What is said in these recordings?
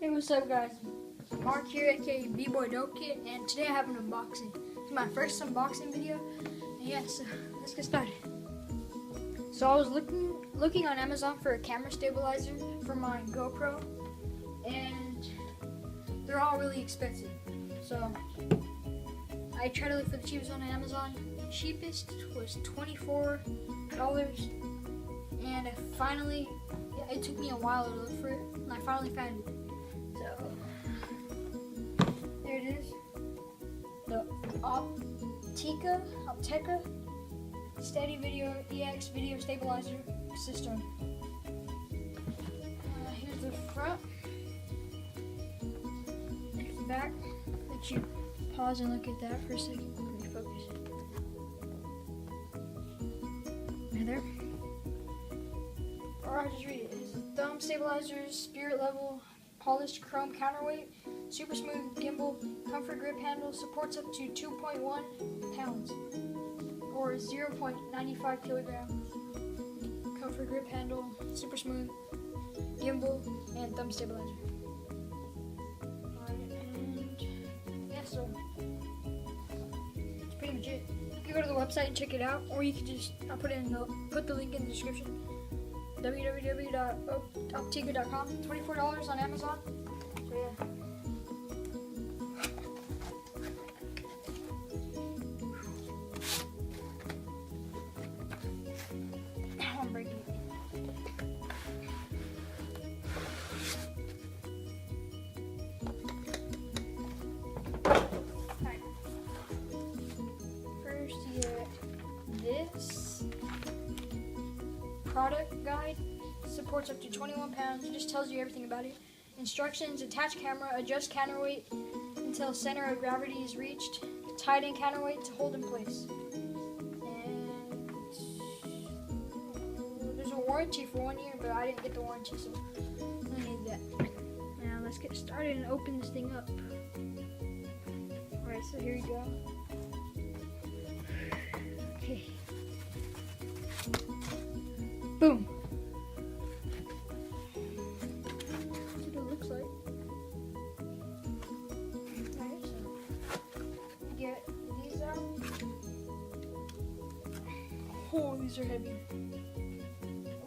Hey, what's up guys? Mark here, aka B-Boy Dope Kid, and today I have an unboxing. It's my first unboxing video, and yeah, so let's get started. So I was looking on Amazon for a camera stabilizer for my GoPro, and they're all really expensive. So I tried to look for the cheapest one on Amazon. The cheapest was $24, and it took me a while to look for it, and I finally found it. So there it is, the Opteka Steadycam video stabilizer system. Here's the front. There's the back. Let you pause and look at that for a second. Let me focus. Right there. Or I'll just read it. It's thumb stabilizers, spirit level, polished chrome counterweight, super smooth gimbal, comfort grip handle, supports up to 2.1 pounds or 0.95 kilograms. Comfort grip handle, super smooth gimbal, and thumb stabilizer. Alright, and yeah, so that's pretty much it. You can go to the website and check it out, or you can just put the link in the description. www.opteka.com. $24 on Amazon. So yeah. I'm breaking it. Alright. First you get this product guide. Supports up to 21 pounds. It just tells you everything about it. Instructions: attach camera, adjust counterweight until center of gravity is reached, tighten counterweight to hold in place. And there's a warranty for 1 year, but I didn't get the warranty, so I don't need that. Now let's get started and open this thing up. Alright, so here we go. Okay. Boom. Oh, these are heavy.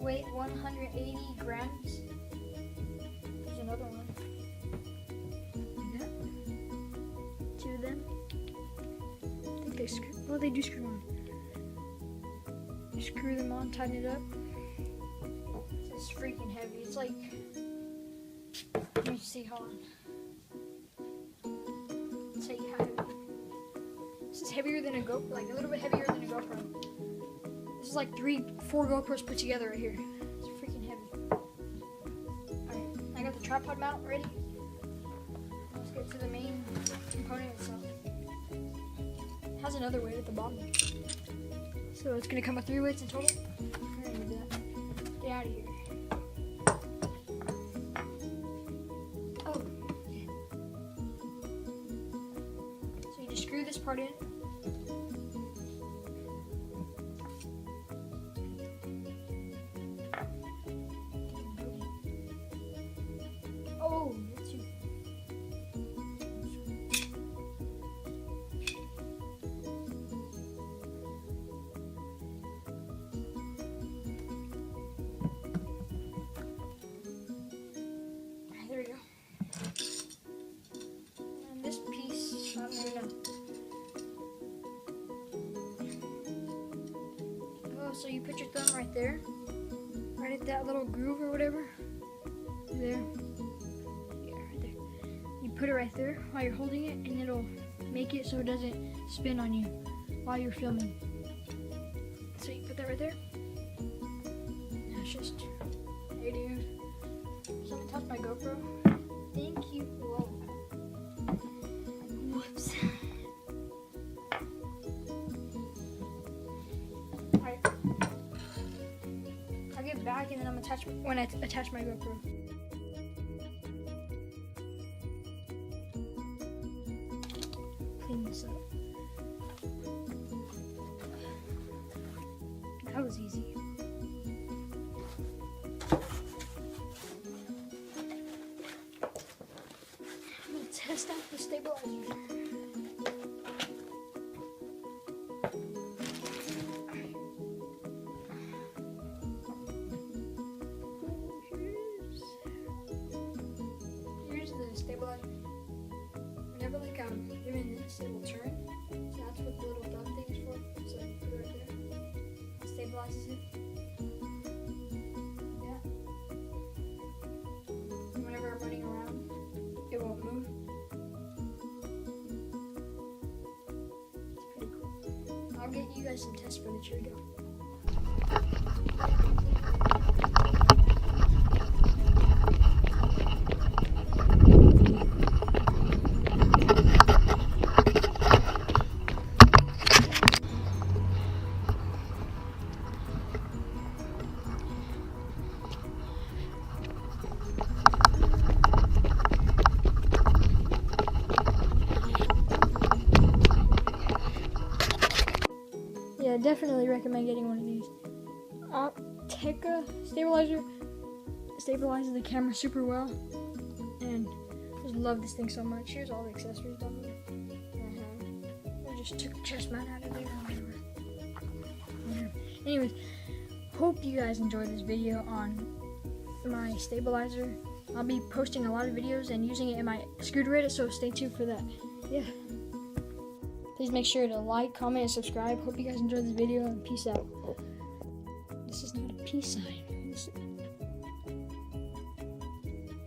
Weight 180 grams. There's another one. Like that. Two of them. I think they screw. Well, they do screw on. You screw them on, tighten it up. It's freaking heavy. It's like. Let me see. Hold on. Let's tell you how heavy. This is heavier than a GoPro. Like a little bit heavier than a GoPro. This is like 3-4 GoPros put together right here. It's freaking heavy. Alright, I got the tripod mount ready. Let's get to the main component itself. It has another weight at the bottom. So it's gonna come with 3 weights in total. I'm gonna do that. Get out of here. Oh. So you just screw this part in. Oh, that's you. There we go. And this piece, I'm gonna. Oh, so you put your thumb right there, right at that little groove or whatever. There. Put it right there while you're holding it, and it'll make it so it doesn't spin on you while you're filming. So you put that right there. Now it's just, hey dude, someone touched my GoPro. Thank you. Whoa. Whoops. Alright. I'll get back and then I'm attach when I attach my GoPro. This up. That was easy. test out the stabilizer. Here's the stabilizer. Whenever like I'm doing this, it will turn. So that's what the little dot thing is for. So I put it right there. It stabilizes it. Yeah. Whenever I'm running around, it won't move. It's pretty cool. I'll get you guys some test footage. Here we go. Yeah, definitely recommend getting one of these. Opteka stabilizer stabilizes the camera super well, and I just love this thing so much. Here's all the accessories down there. I just took the chest mount out of there. Anyways, hope you guys enjoyed this video on my stabilizer. I'll be posting a lot of videos and using it in my scooter edit, so stay tuned for that. Yeah. Please make sure to like, comment, and subscribe. Hope you guys enjoyed this video, and peace out. This is not a peace sign.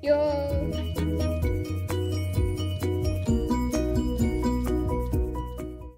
Yo!